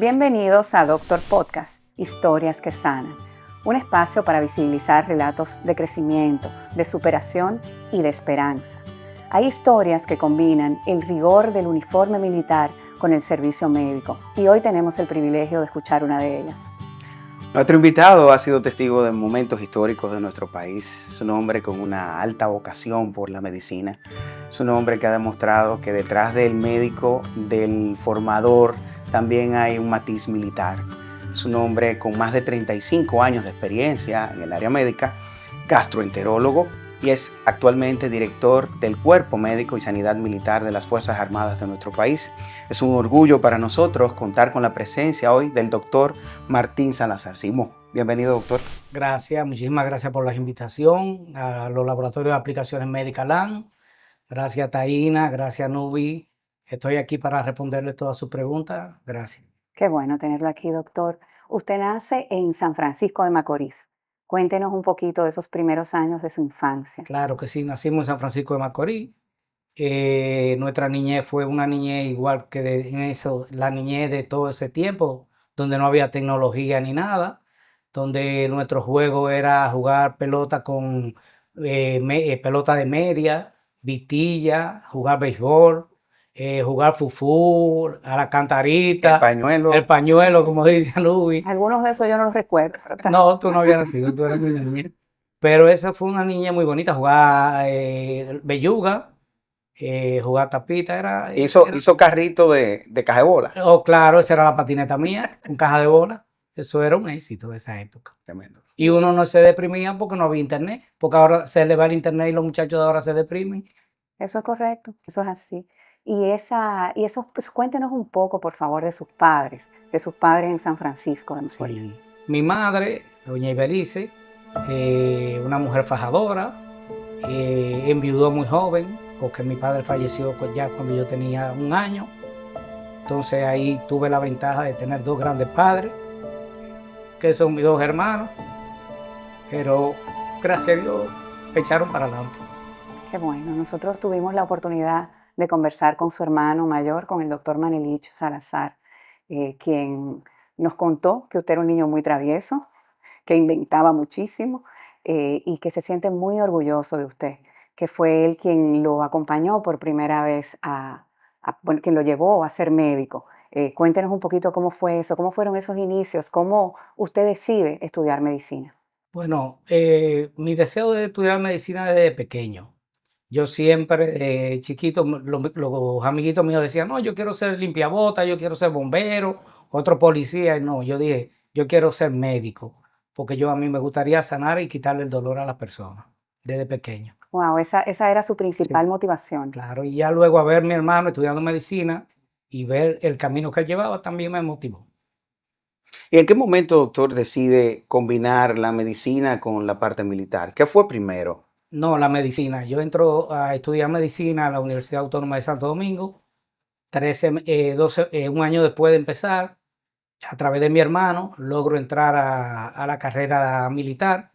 Bienvenidos a Doctor Podcast, Historias que Sanan, un espacio para visibilizar relatos de crecimiento, de superación y de esperanza. Hay historias que combinan el rigor del uniforme militar con el servicio médico y hoy tenemos el privilegio de escuchar una de ellas. Nuestro invitado ha sido testigo de momentos históricos de nuestro país. Es un hombre con una alta vocación por la medicina. Es un hombre que ha demostrado que detrás del médico, del formador, también hay un matiz militar. Es un hombre con más de 35 años de experiencia en el área médica, gastroenterólogo y es actualmente director del Cuerpo Médico y Sanidad Militar de las Fuerzas Armadas de nuestro país. Es un orgullo para nosotros contar con la presencia hoy del doctor Martín Salazar Simó. Bienvenido, doctor. Gracias, muchísimas gracias por la invitación a los laboratorios de aplicaciones médicas LAN. Gracias, Taina, gracias, Nubi. Estoy aquí para responderle todas sus preguntas. Gracias. Qué bueno tenerlo aquí, doctor. Usted nace en San Francisco de Macorís. Cuéntenos un poquito de esos primeros años de su infancia. Claro que sí, nacimos en San Francisco de Macorís. Nuestra niñez fue una niñez igual que la niñez de todo ese tiempo, donde no había tecnología ni nada, donde nuestro juego era jugar pelota con pelota de media, vitilla, jugar béisbol, jugar fufú, a la cantarita. El pañuelo, como dice Nubi. Algunos de esos yo no los recuerdo. No, tú no habías nacido, tú eres muy niña. Pero esa fue una niña muy bonita, jugar belluga, jugar tapita. Hizo carrito de caja de bola. Oh, claro, esa era la patineta mía, con caja de bola. Eso era un éxito de esa época. Tremendo. Y uno no se deprimía porque no había internet, porque ahora se le va el internet y los muchachos de ahora se deprimen. Eso es correcto, eso es así. Pues cuéntenos un poco, por favor, de sus padres en San Francisco de Macorís. Sí. Mi madre, doña Ibelice, una mujer fajadora, enviudó muy joven, porque mi padre falleció ya cuando yo tenía 1 año. Entonces ahí tuve la ventaja de tener 2 grandes padres, que son mis 2 hermanos, pero gracias a Dios echaron para adelante. Qué bueno, nosotros tuvimos la oportunidad de conversar con su hermano mayor, con el doctor Manelich Salazar, quien nos contó que usted era un niño muy travieso, que inventaba muchísimo y que se siente muy orgulloso de usted, que fue él quien lo acompañó por primera vez bueno, quien lo llevó a ser médico. Cuéntenos un poquito cómo fue eso, cómo fueron esos inicios, cómo usted decide estudiar medicina. Bueno, mi deseo de estudiar medicina desde pequeño. Yo siempre, chiquito, los amiguitos míos decían, no, yo quiero ser limpiabotas, yo quiero ser bombero, otro policía. Y no, yo dije, yo quiero ser médico, porque a mí me gustaría sanar y quitarle el dolor a las personas desde pequeño. Wow, esa era su principal motivación. Claro, y ya luego a ver a mi hermano estudiando medicina y ver el camino que él llevaba también me motivó. ¿Y en qué momento, doctor, decide combinar la medicina con la parte militar? ¿Qué fue primero? No, la medicina. Yo entro a estudiar medicina a la Universidad Autónoma de Santo Domingo, 1 año después de empezar. A través de mi hermano logro entrar a la carrera militar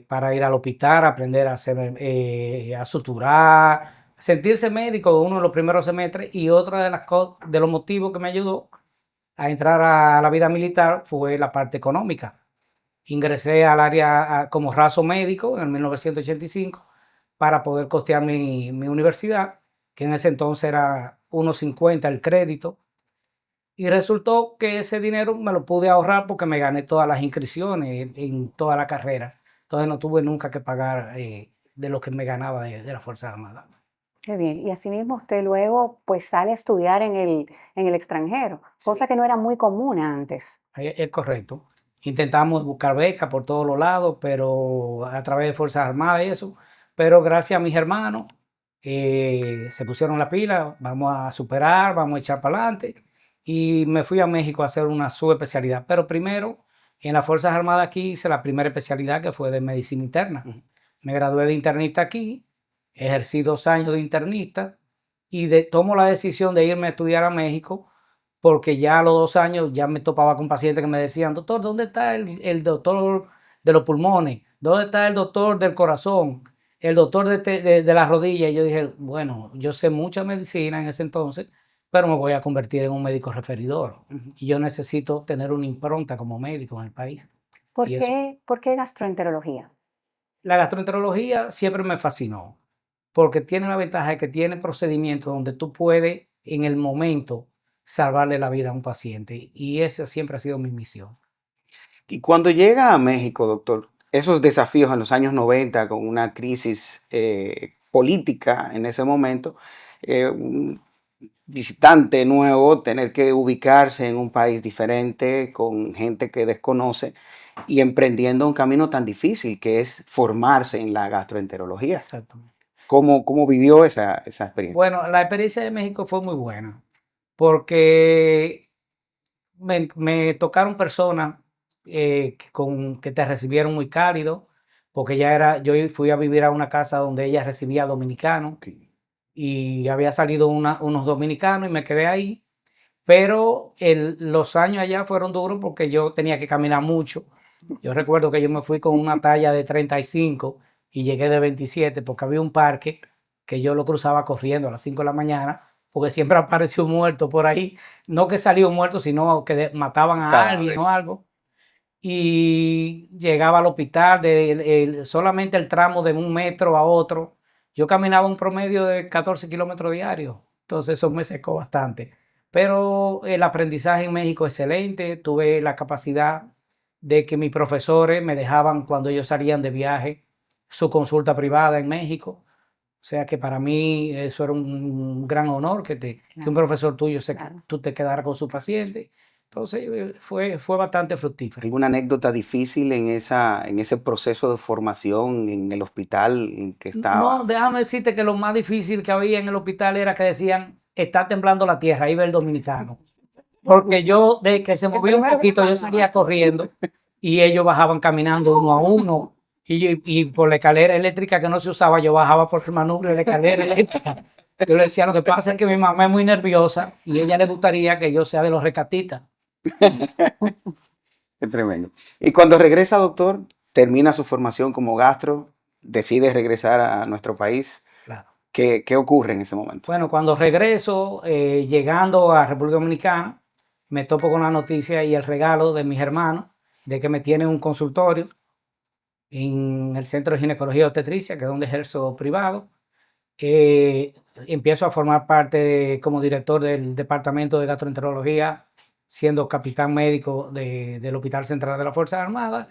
para ir al hospital, aprender a a suturar, sentirse médico uno de los primeros semestres. Y otro de los motivos que me ayudó a entrar a la vida militar fue la parte económica. Ingresé al área como raso médico en 1985 para poder costear mi universidad, que en ese entonces era 1.50 el crédito. Y resultó que ese dinero me lo pude ahorrar porque me gané todas las inscripciones en toda la carrera. Entonces no tuve nunca que pagar de lo que me ganaba de la Fuerza Armada. Qué bien. Y asimismo usted luego pues sale a estudiar en el extranjero, cosa que no era muy común antes. Es correcto. Intentamos buscar becas por todos los lados, pero a través de Fuerzas Armadas y eso. Pero gracias a mis hermanos se pusieron la pila, vamos a superar, vamos a echar para adelante. Y me fui a México a hacer una subespecialidad. Pero primero, en las Fuerzas Armadas aquí hice la primera especialidad, que fue de medicina interna. Me gradué de internista aquí, ejercí 2 años de internista y tomo la decisión de irme a estudiar a México, porque ya a los 2 años ya me topaba con pacientes que me decían, doctor, ¿dónde está el doctor de los pulmones? ¿Dónde está el doctor del corazón? El doctor de las rodillas. Y yo dije, bueno, yo sé mucha medicina en ese entonces, pero me voy a convertir en un médico referidor. Ujú. Y yo necesito tener una impronta como médico en el país. Y eso, Por qué gastroenterología? la gastroenterología siempre me fascinó, porque tiene la ventaja de que tiene procedimientos donde tú puedes en el momento salvarle la vida a un paciente. Y esa siempre ha sido mi misión. Y cuando llega a México, doctor, esos desafíos en los años 90 con una crisis política en ese momento, un visitante nuevo, tener que ubicarse en un país diferente, con gente que desconoce y emprendiendo un camino tan difícil que es formarse en la gastroenterología. Exactamente. ¿Cómo vivió esa experiencia? Bueno, la experiencia de México fue muy buena, porque me tocaron personas que te recibieron muy cálido, porque yo fui a vivir a una casa donde ella recibía dominicanos Ok. y había salido unos dominicanos y me quedé ahí, pero los años allá fueron duros porque yo tenía que caminar mucho. Yo recuerdo que yo me fui con una talla de 35 y llegué de 27 porque había un parque que yo lo cruzaba corriendo a las 5 de la mañana porque siempre apareció muerto por ahí. No que salió muerto, sino que mataban a alguien Cadáver. o algo. Y llegaba al hospital, solamente el tramo de 1 metro a otro. Yo caminaba un promedio de 14 kilómetros diarios. Entonces eso me secó bastante. Pero el aprendizaje en México es excelente. Tuve la capacidad de que mis profesores me dejaban cuando ellos salían de viaje su consulta privada en México. O sea que para mí eso era un gran honor que un Claro, profesor tuyo claro. tú te quedaras con su paciente. Entonces fue bastante fructífero. ¿Alguna anécdota difícil en ese proceso de formación en el hospital en que No, estaba? déjame decirte que lo más difícil que había en el hospital era que decían, está temblando la tierra, ahí va el dominicano. Porque yo, de que se El movía un primero que poquito, yo pasaba. salía corriendo y ellos bajaban caminando uno a uno. Y por la escalera eléctrica que no se usaba, yo bajaba por el manubrio de la escalera eléctrica. Yo le decía, lo que pasa es que mi mamá es muy nerviosa y a ella le gustaría que yo sea de los rescatistas. Qué tremendo. Y cuando regresa, doctor, termina su formación como gastro, decide regresar a nuestro país. Claro. ¿Qué ocurre en ese momento? Bueno, cuando regreso, llegando a República Dominicana, me topo con la noticia y el regalo de mis hermanos de que me tienen un consultorio en el Centro de Ginecología y Obstetricia, que es donde ejerzo privado. Eh, Empiezo a formar como director del Departamento de Gastroenterología, siendo capitán médico del Hospital Central de las Fuerzas Armadas.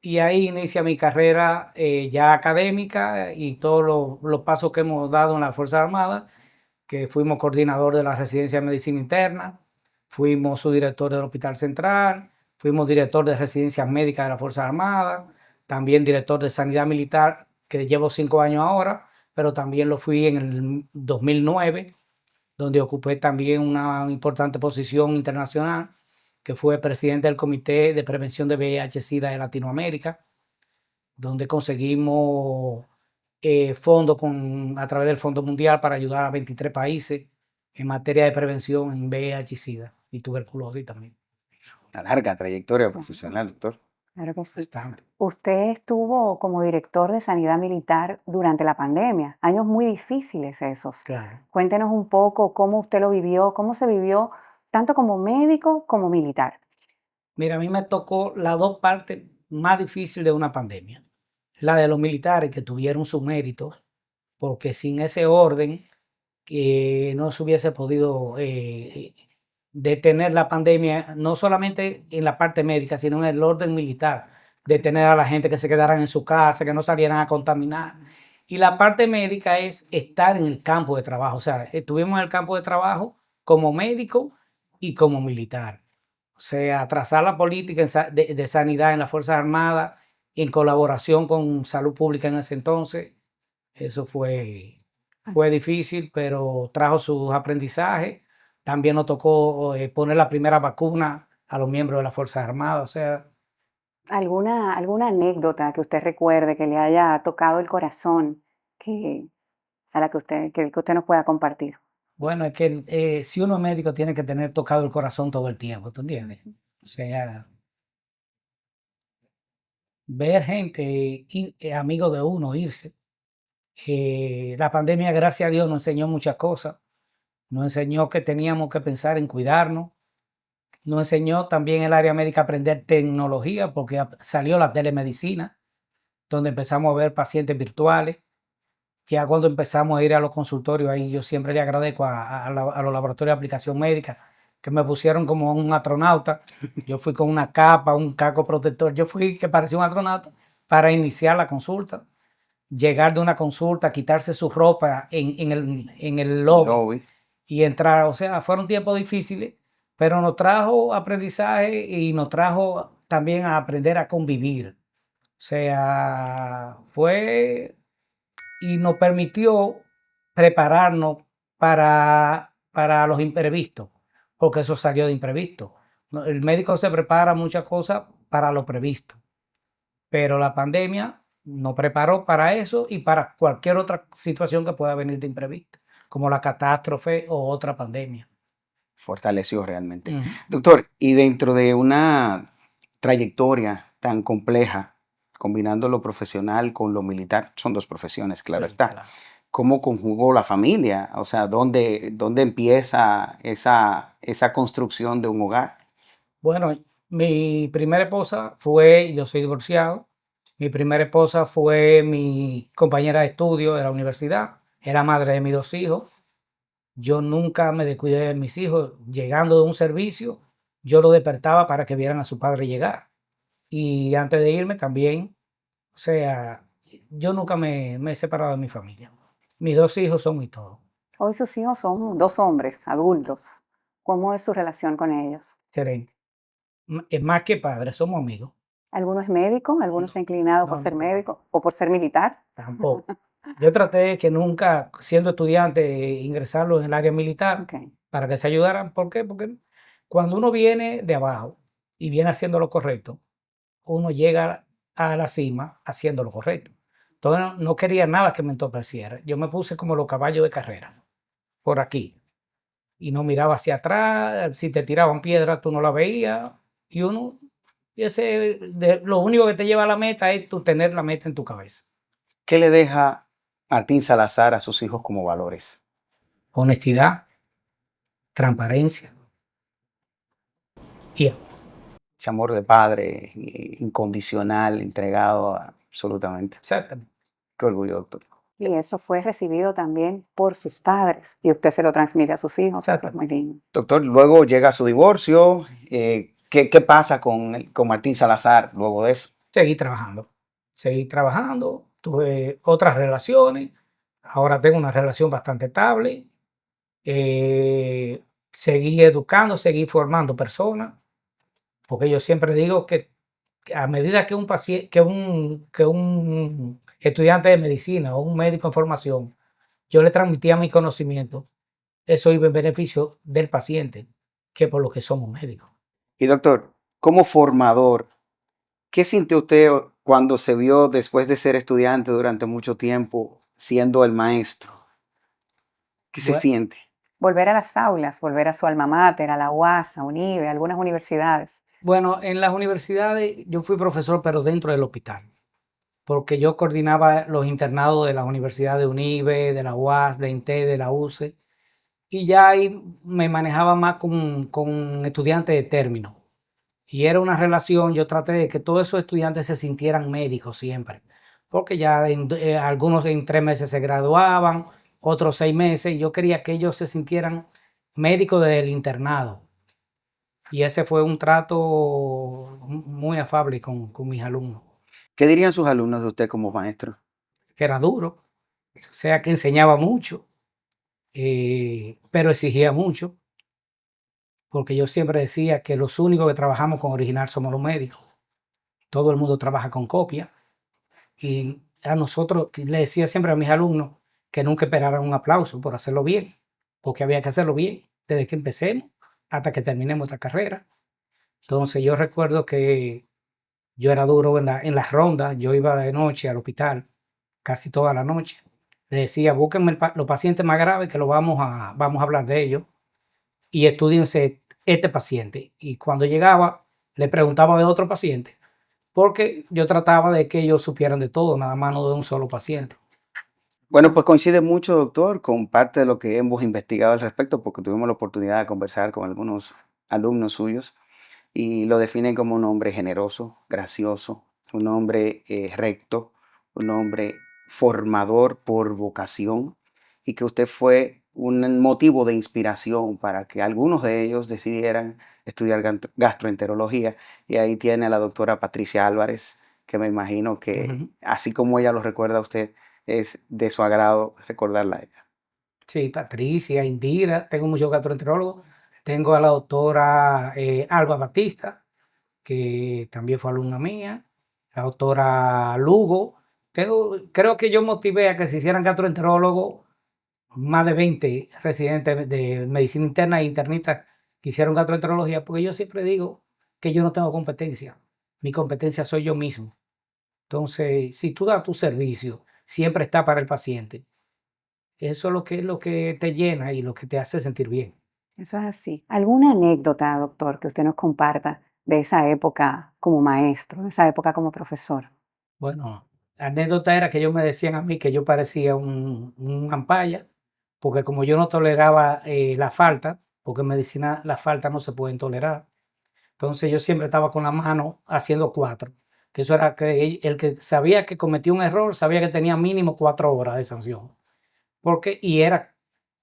Y ahí inicia mi carrera ya académica y todos los pasos que hemos dado en las Fuerzas Armadas, que fuimos coordinador de la Residencia de Medicina Interna, fuimos subdirector del Hospital Central, fuimos director de Residencias Médicas de las Fuerzas Armadas, también director de Sanidad Militar, que llevo 5 años ahora, pero también lo fui en el 2009, donde ocupé también una importante posición internacional, que fue presidente del Comité de Prevención de VIH-Sida de Latinoamérica, donde conseguimos fondos a través del Fondo Mundial para ayudar a 23 países en materia de prevención en VIH-Sida y tuberculosis también. Una larga trayectoria Claro, profesional, doctor. claro que sí. Bastante. Usted estuvo como director de Sanidad Militar durante la pandemia, años muy difíciles esos. Claro. Cuéntenos un poco cómo usted lo vivió, cómo se vivió tanto como médico como militar. Mira, a mí me tocó las dos partes más difíciles de una pandemia. La de los militares que tuvieron sus méritos, porque sin ese orden no se hubiese podido detener la pandemia, no solamente en la parte médica, sino en el orden militar, detener a la gente que se quedaran en su casa, que no salieran a contaminar. Y la parte médica es estar en el campo de trabajo, o sea, estuvimos en el campo de trabajo como médico y como militar. O sea, trazar la política de sanidad en las Fuerzas Armadas en colaboración con Salud Pública en ese entonces, eso fue difícil, pero trajo sus aprendizajes. También nos tocó poner la primera vacuna a los miembros de las Fuerzas Armadas. O sea, ¿Alguna anécdota que usted recuerde que le haya tocado el corazón que, a la que usted nos pueda compartir? bueno, es que si uno es médico tiene que tener tocado el corazón todo el tiempo, ¿tú entiendes? Ujú. O sea, ver gente, amigos de uno, irse. La pandemia, gracias a Dios, nos enseñó muchas cosas. nos enseñó que teníamos que pensar en cuidarnos, nos enseñó también el área médica a aprender tecnología, porque salió la telemedicina, donde empezamos a ver pacientes virtuales. Ya cuando empezamos a ir a los consultorios, ahí yo siempre le agradezco a los laboratorios de aplicación médica, que me pusieron como un astronauta. Yo fui con una capa, un casco protector. Yo fui que parecía un astronauta para iniciar la consulta. Llegar de una consulta, quitarse su ropa en el lobby Lobby. y entrar. O sea, fueron tiempos difíciles, pero nos trajo aprendizaje y nos trajo también a aprender a convivir. O sea, fue y nos permitió prepararnos para los imprevistos, porque eso salió de imprevisto. El médico se prepara muchas cosas para lo previsto, pero la pandemia nos preparó para eso y para cualquier otra situación que pueda venir de imprevisto, como la catástrofe o otra pandemia. Fortaleció realmente. Ujú. Doctor, y dentro de una trayectoria tan compleja, combinando lo profesional con lo militar, son dos profesiones, claro Sí, está. claro. ¿Cómo conjugó la familia? O sea, ¿dónde empieza esa construcción de un hogar? Bueno, yo soy divorciado, mi primera esposa fue mi compañera de estudio de la universidad, era madre de mis 2 hijos. Yo nunca me descuidé de mis hijos. Llegando de un servicio, yo lo despertaba para que vieran a su padre llegar. Y antes de irme también, o sea, yo nunca me he separado de mi familia. Mis 2 hijos son mi todo. Hoy sus hijos son 2 hombres adultos. ¿Cómo es su relación con ellos? Excelente. Es más que padre, somos amigos. ¿Alguno es médico? ¿Alguno No, se ha inclinado por no, ser no, médico o por ser militar? tampoco. Yo traté de que nunca, siendo estudiante, ingresarlo en el área militar Okey, para que se ayudaran. ¿Por qué? Porque cuando uno viene de abajo y viene haciendo lo correcto, uno llega a la cima haciendo lo correcto. Entonces no quería nada que me entorpeciera. Yo me puse como los caballos de carrera, por aquí, y no miraba hacia atrás. Si te tiraban piedras, tú no la veías. Y uno, lo único que te lleva a la meta es tú tener la meta en tu cabeza. ¿Qué le deja Martín Salazar a sus hijos como valores? Honestidad, transparencia y Ese amor de padre incondicional, entregado absolutamente. exactamente. Qué orgullo, doctor. y eso fue recibido también por sus padres, y usted se lo transmite a sus hijos, eso es muy Exactamente. lindo. Doctor, luego llega su divorcio. ¿Qué pasa con Martín Salazar luego de eso? Seguí trabajando, tuve otras relaciones, ahora tengo una relación bastante estable, seguí educando, seguí formando personas, porque yo siempre digo que a medida que un estudiante de medicina o un médico en formación, yo le transmitía mi conocimiento, eso iba en beneficio del paciente, que por lo que somos médicos. Y doctor, como formador, ¿qué sintió usted cuando se vio después de ser estudiante durante mucho tiempo siendo el maestro? ¿Qué se Bue- siente? Volver a las aulas, volver a su alma mater, a la UAS, a UNIBE, a algunas universidades. Bueno, en las universidades yo fui profesor, pero dentro del hospital, porque yo coordinaba los internados de las universidades de UNIBE, de la UAS, de INTE, de la UCE, y ya ahí me manejaba más con estudiantes de término. Y era una relación, yo traté de que todos esos estudiantes se sintieran médicos siempre, porque ya algunos en 3 meses se graduaban, otros 6 meses, y yo quería que ellos se sintieran médicos desde el internado. Y ese fue un trato muy afable con mis alumnos, ¿Qué dirían sus alumnos de usted como maestro? que era duro, o sea que enseñaba mucho, pero exigía mucho, porque yo siempre decía que los únicos que trabajamos con original somos los médicos. Todo el mundo trabaja con copia. Y a nosotros, le decía siempre a mis alumnos que nunca esperaran un aplauso por hacerlo bien, porque había que hacerlo bien desde que empecemos hasta que terminemos esta carrera. Entonces yo recuerdo que yo era duro en las rondas, yo iba de noche al hospital casi toda la noche. Le decía, búsquenme los pacientes más graves que vamos a hablar de ellos y estudiense este paciente. Y cuando llegaba, le preguntaba de otro paciente, porque yo trataba de que ellos supieran de todo, nada más no de un solo paciente. Bueno, Nos- pues coincide mucho, doctor, con parte de lo que hemos investigado al respecto, porque tuvimos la oportunidad de conversar con algunos alumnos suyos y lo definen como un hombre generoso, gracioso, un hombre recto, un hombre formador por vocación y que usted fue un motivo de inspiración para que algunos de ellos decidieran estudiar gastroenterología. Y ahí tiene a la doctora Patricia Álvarez, que me imagino que Ujú. así como ella lo recuerda a usted, es de su agrado recordarla a ella. Sí, Patricia, Indira, tengo muchos gastroenterólogos. Tengo a la doctora Alba Batista, que también fue alumna mía, la doctora Lugo. Creo que yo motivé a que se hicieran gastroenterólogos más de 20 residentes de medicina interna e internistas que hicieron gastroenterología, porque yo siempre digo que yo no tengo competencia. Mi competencia soy yo mismo. Entonces, si tú das tu servicio, siempre está para el paciente. Eso es lo que te llena y lo que te hace sentir bien. Eso es así. ¿Alguna anécdota, doctor, que usted nos comparta de esa época como maestro, de esa época como profesor? Bueno, la anécdota era que ellos me decían a mí que yo parecía un ampaya, porque como yo no toleraba la falta, porque en medicina las faltas no se pueden tolerar. Entonces yo siempre estaba con la mano haciendo 4, que eso era que el que sabía que cometió un error, sabía que tenía mínimo 4 horas de sanción. Porque, y era,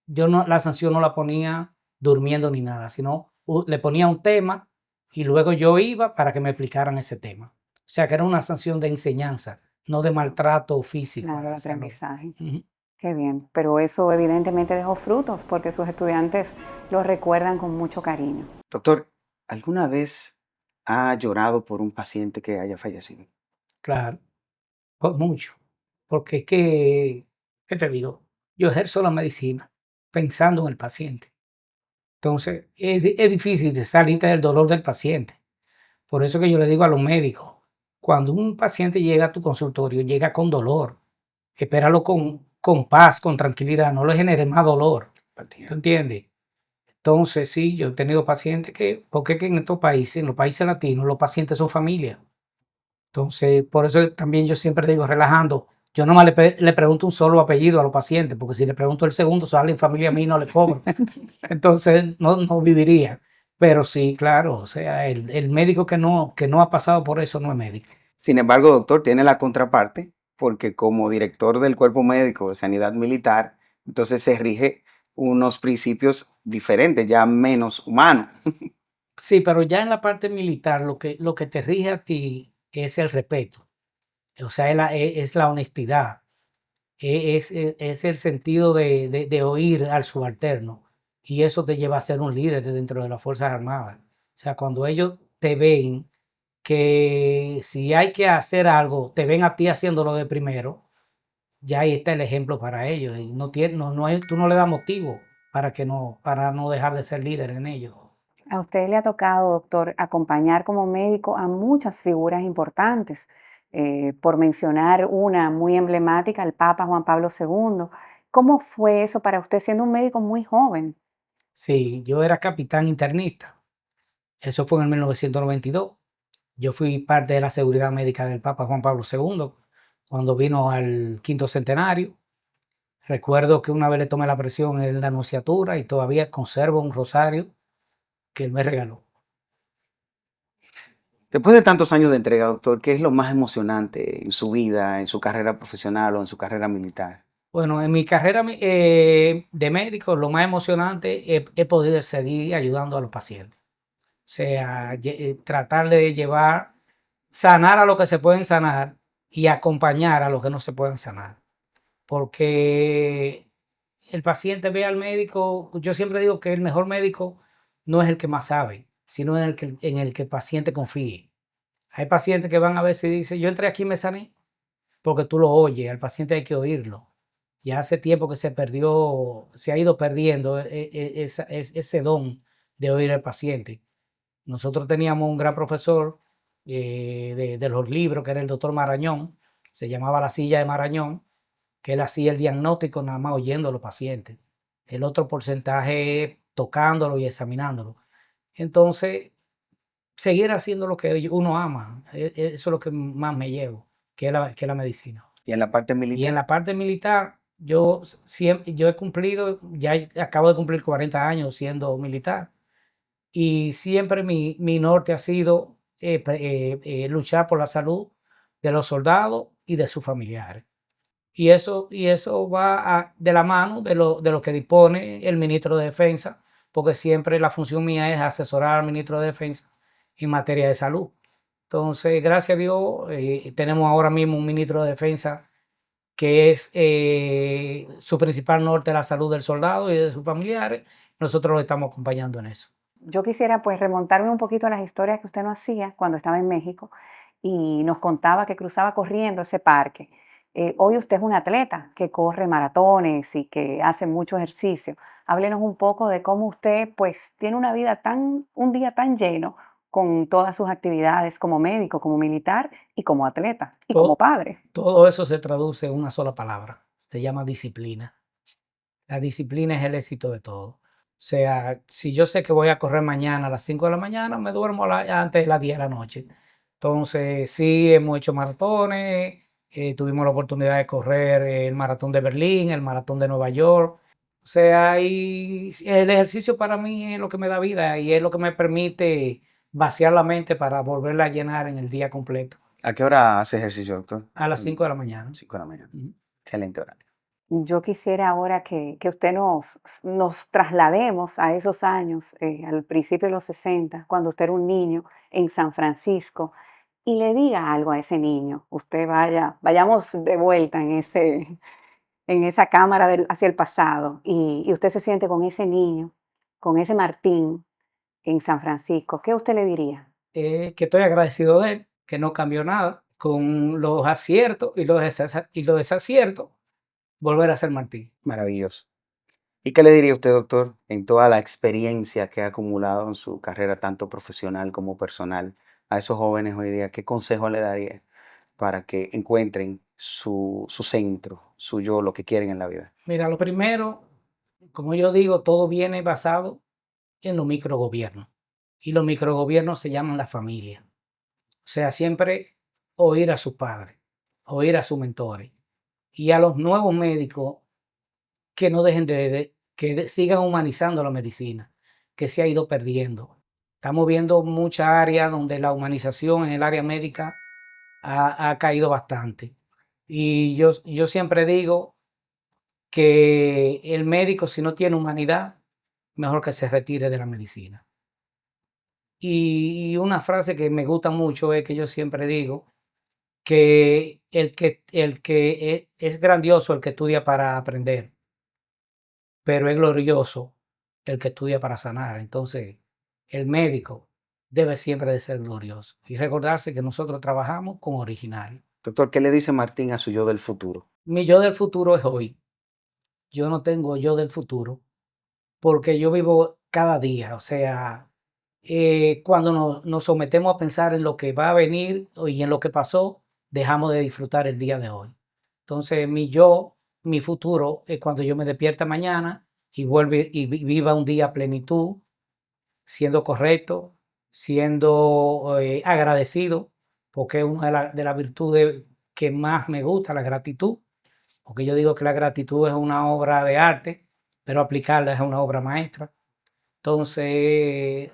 yo no, la sanción no la ponía durmiendo ni nada, sino le ponía un tema y luego yo iba para que me explicaran ese tema. O sea que era una sanción de enseñanza, no de maltrato físico. Claro, el O sea, no. aprendizaje. Ujú. Qué bien. Pero eso evidentemente dejó frutos porque sus estudiantes lo recuerdan con mucho cariño. Doctor, ¿alguna vez ha llorado por un paciente que haya fallecido? Claro, por mucho. Porque es que, ¿qué te digo? Yo ejerzo la medicina pensando en el paciente. Entonces, es difícil salirte del dolor del paciente. Por eso que yo le digo a los médicos, cuando un paciente llega a tu consultorio, llega con dolor, espéralo con paz, con tranquilidad, no le genere más dolor. ¿Tú Empatía. entiendes? Entonces, sí, yo he tenido pacientes porque es que en estos países, en los países latinos, los pacientes son familia. Entonces, por eso también yo siempre digo, relajando, yo nomás le pregunto un solo apellido a los pacientes, porque si le pregunto el segundo, sale en familia mía y no le cobro. Entonces, no viviría. Pero sí, claro, o sea, el médico que no ha pasado por eso no es médico. Sin embargo, doctor, tiene la contraparte porque como director del Cuerpo Médico de Sanidad Militar, entonces se rige unos principios diferentes, ya menos humanos. Sí, pero ya en la parte militar lo que te rige a ti es el respeto, o sea, es la honestidad, es el sentido de oír al subalterno, y eso te lleva a ser un líder dentro de las Fuerzas Armadas. O sea, cuando ellos te ven que si hay que hacer algo, te ven a ti haciéndolo de primero, ya ahí está el ejemplo para ellos, y no hay, tú no le das motivo para no dejar de ser líder en ello. A usted le ha tocado, doctor, acompañar como médico a muchas figuras importantes. Por mencionar una muy emblemática, el Papa Juan Pablo II. ¿Cómo fue eso para usted siendo un médico muy joven? Sí, yo era capitán internista. Eso fue en el 1992. Yo fui parte de la seguridad médica del Papa Juan Pablo II cuando vino al quinto centenario. Recuerdo que una vez le tomé la presión en la nunciatura y todavía conservo un rosario que él me regaló. Después de tantos años de entrega, doctor, ¿qué es lo más emocionante en su vida, en su carrera profesional o en su carrera militar? Bueno, en mi carrera de médico, lo más emocionante he podido seguir ayudando a los pacientes. O sea, tratar de llevar, sanar a lo que se pueden sanar y acompañar a los que no se pueden sanar. Porque el paciente ve al médico, yo siempre digo que el mejor médico no es el que más sabe, sino en el que el paciente confíe. Hay pacientes que van a veces y dicen, yo entré aquí y me sané, porque tú lo oyes, al paciente hay que oírlo. Y hace tiempo que se perdió, se ha ido perdiendo ese don de oír al paciente. Nosotros teníamos un gran profesor de los libros, que era el doctor Marañón, se llamaba La Silla de Marañón, que él hacía el diagnóstico nada más oyendo a los pacientes. El otro porcentaje tocándolo y examinándolo. Entonces, seguir haciendo lo que uno ama, eso es lo que más me llevo, que es la medicina. Y en la parte Y en militar, la parte militar, yo he cumplido, ya acabo de cumplir 40 años siendo militar y siempre mi norte ha sido luchar por la salud de los soldados y de sus familiares. Y eso va de la mano de lo que dispone el ministro de Defensa, porque siempre la función mía es asesorar al ministro de Defensa en materia de salud. Entonces, gracias a Dios, tenemos ahora mismo un ministro de Defensa que es su principal norte la salud del soldado y de sus familiares. Nosotros lo estamos acompañando en eso. Yo quisiera pues remontarme un poquito a las historias que usted nos hacía cuando estaba en México y nos contaba que cruzaba corriendo ese parque. Hoy usted es un atleta que corre maratones y que hace mucho ejercicio. Háblenos un poco de cómo usted pues tiene una vida un día tan lleno con todas sus actividades como médico, como militar y como atleta y como Todo, padre. todo eso se traduce en una sola palabra. Se llama disciplina. La disciplina es el éxito de todo. O sea, si yo sé que voy a correr mañana a las 5 de la mañana, me duermo antes de las 10 de la noche. Entonces, sí, hemos hecho maratones, tuvimos la oportunidad de correr el maratón de Berlín, el maratón de Nueva York. O sea, y el ejercicio para mí es lo que me da vida y es lo que me permite vaciar la mente para volverla a llenar en el día completo, ¿A qué hora hace ejercicio, doctor? a las 5 de la mañana. 5 de la mañana. Ujú. Excelente horario. Yo quisiera ahora que usted nos traslademos a esos años, al principio de los 60, cuando usted era un niño en San Francisco, y le diga algo a ese niño. Vayamos de vuelta en esa cámara hacia el pasado, y usted se siente con ese niño, con ese Martín en San Francisco. ¿Qué usted le diría? Que estoy agradecido de él, que no cambió nada, con los aciertos y los desaciertos, volver a ser Martín. Maravilloso. ¿Y qué le diría usted, doctor, en toda la experiencia que ha acumulado en su carrera, tanto profesional como personal, a esos jóvenes hoy día? ¿Qué consejo le daría para que encuentren su centro, su yo, lo que quieren en la vida? Mira, lo primero, como yo digo, todo viene basado en los microgobiernos. Y los microgobiernos se llaman la familia. O sea, siempre oír a sus padres, oír a sus mentores. Y a los nuevos médicos que no dejen que sigan humanizando la medicina, que se ha ido perdiendo. Estamos viendo muchas áreas donde la humanización en el área médica ha caído bastante. Y yo siempre digo que el médico, si no tiene humanidad, mejor que se retire de la medicina. Y una frase que me gusta mucho es que yo siempre digo que es grandioso el que estudia para aprender, pero es glorioso el que estudia para sanar. Entonces, el médico debe siempre de ser glorioso y recordarse que nosotros trabajamos con original. Doctor, ¿qué le dice Martín a su yo del futuro? Mi yo del futuro es hoy. Yo no tengo yo del futuro porque yo vivo cada día. O sea, cuando nos sometemos a pensar en lo que va a venir y en lo que pasó, dejamos de disfrutar el día de hoy. Entonces, mi futuro es cuando yo me despierta mañana y vuelve y viva un día a plenitud, siendo correcto, siendo agradecido, porque es una de las virtudes que más me gusta, la gratitud, porque yo digo que la gratitud es una obra de arte, pero aplicarla es una obra maestra. Entonces,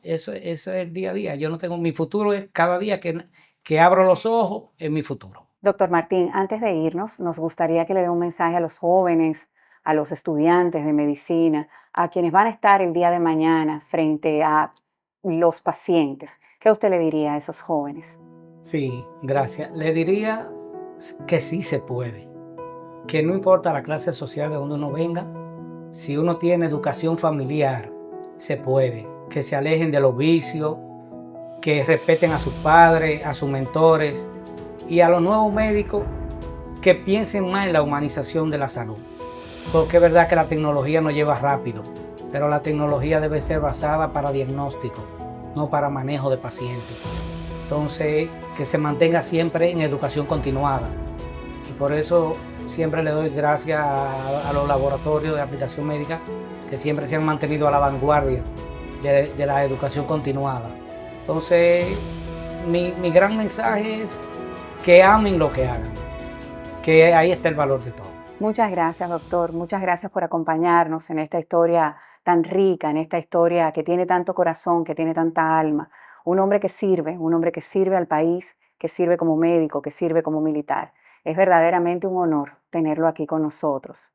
eso es el día a día. Yo no tengo, mi futuro es cada día que abro los ojos, es mi futuro. Doctor Martín, antes de irnos, nos gustaría que le dé un mensaje a los jóvenes, a los estudiantes de medicina, a quienes van a estar el día de mañana frente a los pacientes. ¿Qué usted le diría a esos jóvenes? Sí, gracias. Le diría que sí se puede, que no importa la clase social de donde uno venga, si uno tiene educación familiar, se puede, que se alejen de los vicios, que respeten a sus padres, a sus mentores y a los nuevos médicos que piensen más en la humanización de la salud. Porque es verdad que la tecnología nos lleva rápido, pero la tecnología debe ser basada para diagnóstico, no para manejo de pacientes. Entonces, que se mantenga siempre en educación continuada. Y por eso siempre le doy gracias a los laboratorios de aplicación médica que siempre se han mantenido a la vanguardia de la educación continuada. Entonces, mi gran mensaje es que amen lo que hagan, que ahí está el valor de todo. Muchas gracias, doctor. Muchas gracias por acompañarnos en esta historia tan rica, en esta historia que tiene tanto corazón, que tiene tanta alma. Un hombre que sirve al país, que sirve como médico, que sirve como militar. Es verdaderamente un honor tenerlo aquí con nosotros.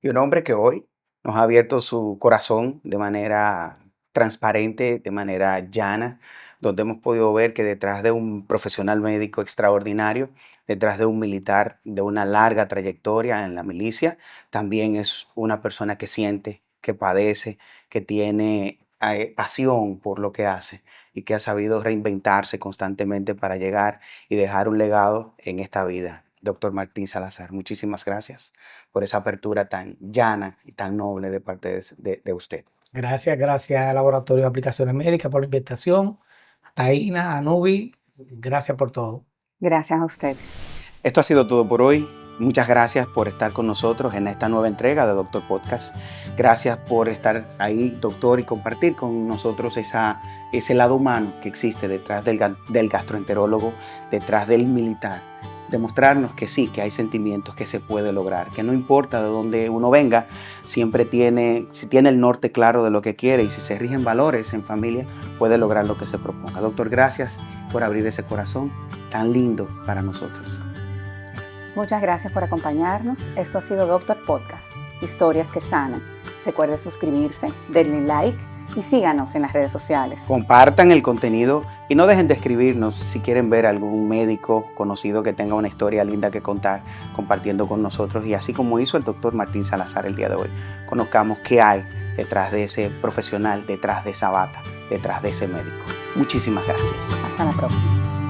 Y un hombre que hoy nos ha abierto su corazón de manera transparente, de manera llana, donde hemos podido ver que detrás de un profesional médico extraordinario, detrás de un militar de una larga trayectoria en la milicia, también es una persona que siente, que padece, que tiene pasión por lo que hace y que ha sabido reinventarse constantemente para llegar y dejar un legado en esta vida. Doctor Martín Salazar, muchísimas gracias por esa apertura tan llana y tan noble de parte de usted. Gracias al Laboratorio de Aplicaciones Médicas por la invitación, a Taina, a Nubi, gracias por todo. Gracias a usted. Esto ha sido todo por hoy. Muchas gracias por estar con nosotros en esta nueva entrega de Doctor Podcast. Gracias por estar ahí, doctor, y compartir con nosotros ese lado humano que existe detrás del gastroenterólogo, detrás del militar. Demostrarnos que sí, que hay sentimientos, que se puede lograr, que no importa de dónde uno venga, si tiene el norte claro de lo que quiere y si se rigen valores en familia, puede lograr lo que se proponga. Doctor, gracias por abrir ese corazón tan lindo para nosotros. Muchas gracias por acompañarnos. Esto ha sido Doctor Podcast, historias que sanan. Recuerde suscribirse, denle like y síganos en las redes sociales. Compartan el contenido y no dejen de escribirnos si quieren ver algún médico conocido que tenga una historia linda que contar, compartiendo con nosotros. Y así como hizo el doctor Martín Salazar el día de hoy, conozcamos qué hay detrás de ese profesional, detrás de esa bata, detrás de ese médico. Muchísimas gracias. Hasta la próxima.